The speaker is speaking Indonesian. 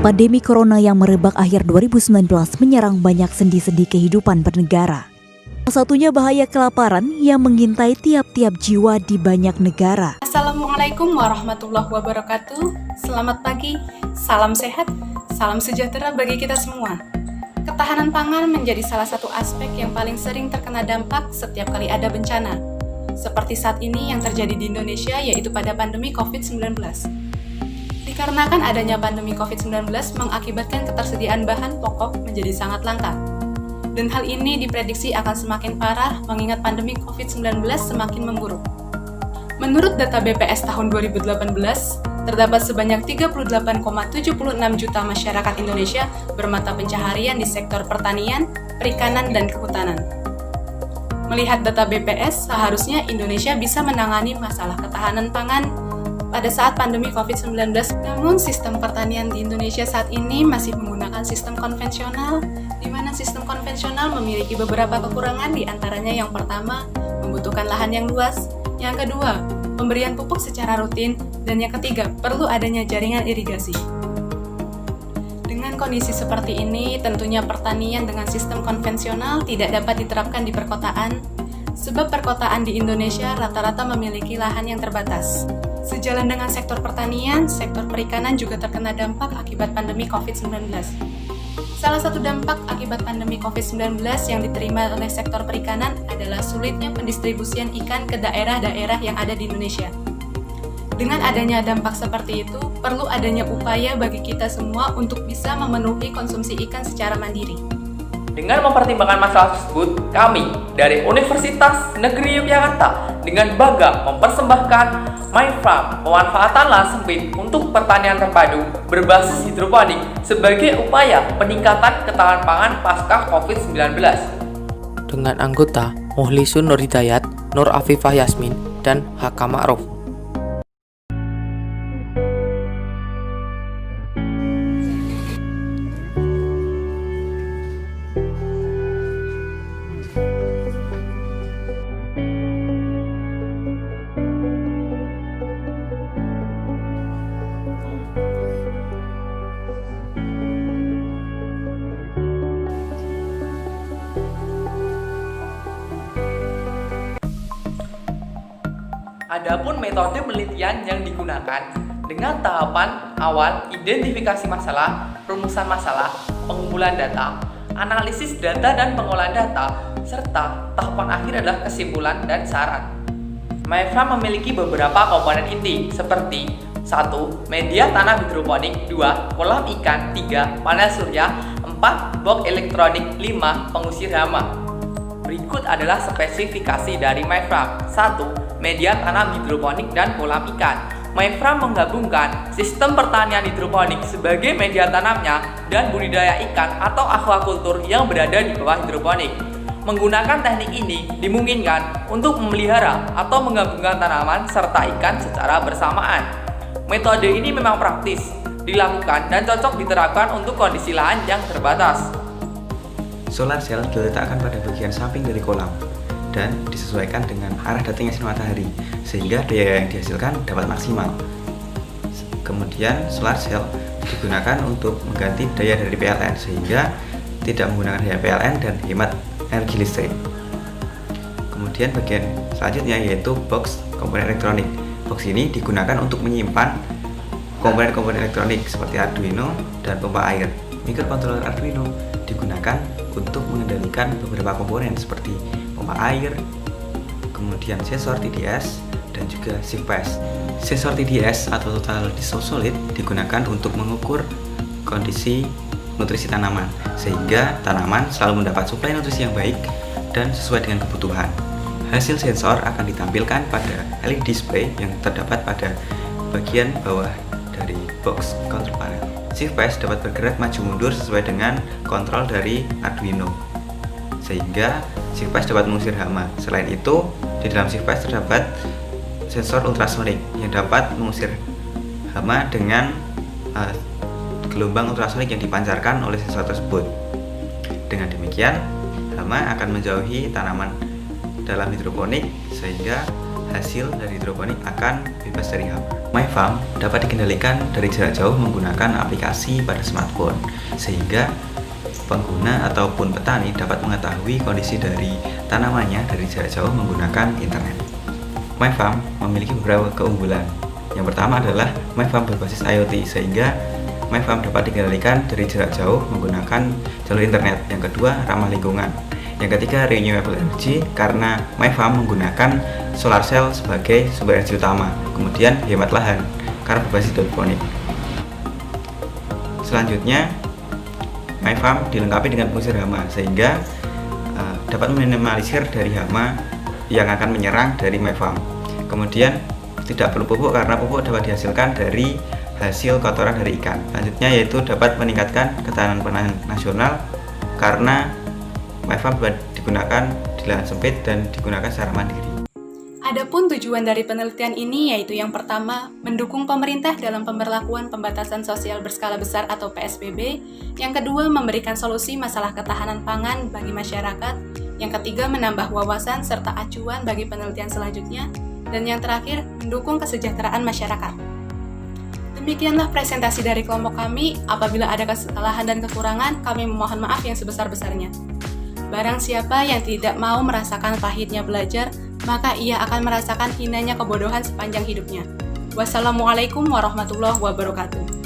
Pandemi Corona yang merebak akhir 2019 menyerang banyak sendi-sendi kehidupan bernegara. Salah satunya bahaya kelaparan yang mengintai tiap-tiap jiwa di banyak negara. Assalamualaikum warahmatullahi wabarakatuh. Selamat pagi, salam sehat, salam sejahtera bagi kita semua. Ketahanan pangan menjadi salah satu aspek yang paling sering terkena dampak setiap kali ada bencana. Seperti saat ini yang terjadi di Indonesia, yaitu pada pandemi COVID-19. Dikarenakan adanya pandemi COVID-19 mengakibatkan ketersediaan bahan pokok menjadi sangat langka. Dan hal ini diprediksi akan semakin parah mengingat pandemi COVID-19 semakin memburuk. Menurut data BPS tahun 2018, terdapat sebanyak 38,76 juta masyarakat Indonesia bermata pencaharian di sektor pertanian, perikanan, dan kehutanan. Melihat data BPS, seharusnya Indonesia bisa menangani masalah ketahanan pangan pada saat pandemi COVID-19. Namun sistem pertanian di Indonesia saat ini masih menggunakan sistem konvensional, di mana sistem konvensional memiliki beberapa kekurangan, di antaranya yang pertama, membutuhkan lahan yang luas, yang kedua, pemberian pupuk secara rutin, dan yang ketiga, perlu adanya jaringan irigasi. Dengan kondisi seperti ini, tentunya pertanian dengan sistem konvensional tidak dapat diterapkan di perkotaan, sebab perkotaan di Indonesia rata-rata memiliki lahan yang terbatas. Sejalan dengan sektor pertanian, sektor perikanan juga terkena dampak akibat pandemi COVID-19. Salah satu dampak akibat pandemi COVID-19 yang diterima oleh sektor perikanan adalah sulitnya pendistribusian ikan ke daerah-daerah yang ada di Indonesia. Dengan adanya dampak seperti itu, perlu adanya upaya bagi kita semua untuk bisa memenuhi konsumsi ikan secara mandiri. Dengan mempertimbangkan masalah tersebut, kami dari Universitas Negeri Yogyakarta dengan bangga mempersembahkan MyFarm, pemanfaatan lahan sempit untuk pertanian terpadu berbasis hidroponik sebagai upaya peningkatan ketahanan pangan pasca COVID-19. Dengan anggota Muhlisun Nur Hidayat, Nur Afifah Yasmin, dan Haka Ma'ruf. Adapun metode penelitian yang digunakan dengan tahapan awal identifikasi masalah, rumusan masalah, pengumpulan data, analisis data dan pengolahan data, serta tahapan akhir adalah kesimpulan dan saran. MyFarm memiliki beberapa komponen inti seperti 1. Media tanah hidroponik, 2. Kolam ikan, 3. Panel surya, 4. Box elektronik, 5. Pengusir hama. Berikut adalah spesifikasi dari MyFarm. 1. Media tanam hidroponik dan kolam ikan. MyFarm menggabungkan sistem pertanian hidroponik sebagai media tanamnya dan budidaya ikan atau aquaculture yang berada di bawah hidroponik. Menggunakan teknik ini dimungkinkan untuk memelihara atau menggabungkan tanaman serta ikan secara bersamaan. Metode ini memang praktis dilakukan dan cocok diterapkan untuk kondisi lahan yang terbatas. Solar cell diletakkan pada bagian samping dari kolam dan disesuaikan dengan arah datangnya sinar matahari sehingga daya yang dihasilkan dapat maksimal. Kemudian solar cell digunakan untuk mengganti daya dari PLN sehingga tidak menggunakan daya PLN dan hemat energi listrik. Kemudian bagian selanjutnya yaitu box komponen elektronik. Box ini digunakan untuk menyimpan komponen-komponen elektronik seperti Arduino dan pompa air. Microcontroller Arduino digunakan untuk mengendalikan beberapa komponen seperti pompa air, kemudian sensor TDS, dan juga ShiftPath. Sensor TDS atau Total Dissolved Solid digunakan untuk mengukur kondisi nutrisi tanaman, sehingga tanaman selalu mendapat suplai nutrisi yang baik dan sesuai dengan kebutuhan. Hasil sensor akan ditampilkan pada LED display yang terdapat pada bagian bawah dari box control panel. ShiftPath dapat bergerak maju mundur sesuai dengan kontrol dari Arduino, sehingga ShiftPath dapat mengusir hama. Selain itu, di dalam ShiftPath terdapat sensor ultrasonik yang dapat mengusir hama dengan gelombang ultrasonik yang dipancarkan oleh sensor tersebut. Dengan demikian, hama akan menjauhi tanaman dalam hidroponik sehingga hasil dari hidroponik akan bebas dari hama. MyFarm dapat dikendalikan dari jarak jauh menggunakan aplikasi pada smartphone, sehingga pengguna ataupun petani dapat mengetahui kondisi dari tanamannya dari jarak jauh menggunakan internet. MyFarm memiliki beberapa keunggulan. Yang pertama adalah MyFarm berbasis IoT, sehingga MyFarm dapat dikendalikan dari jarak jauh menggunakan jalur internet. Yang kedua, ramah lingkungan. Yang ketiga, renewable energy, karena MyFarm menggunakan solar cell sebagai sumber energi utama. Kemudian, hemat lahan karena berbasis hidroponik. Selanjutnya, MyFarm dilengkapi dengan pengusir hama, sehingga dapat meminimalisir dari hama yang akan menyerang dari MyFarm. Kemudian, tidak perlu pupuk karena pupuk dapat dihasilkan dari hasil kotoran dari ikan. Selanjutnya yaitu dapat meningkatkan ketahanan pangan nasional karena MyFarm dapat digunakan di lahan sempit dan digunakan secara mandiri. Adapun tujuan dari penelitian ini yaitu yang pertama, mendukung pemerintah dalam pemberlakuan pembatasan sosial berskala besar atau PSBB. Yang kedua, memberikan solusi masalah ketahanan pangan bagi masyarakat. Yang ketiga, menambah wawasan serta acuan bagi penelitian selanjutnya. Dan yang terakhir, mendukung kesejahteraan masyarakat. Demikianlah presentasi dari kelompok kami. Apabila ada kesalahan dan kekurangan, kami memohon maaf yang sebesar-besarnya. Barang siapa yang tidak mau merasakan pahitnya belajar, maka ia akan merasakan hinanya kebodohan sepanjang hidupnya. Wassalamualaikum warahmatullahi wabarakatuh.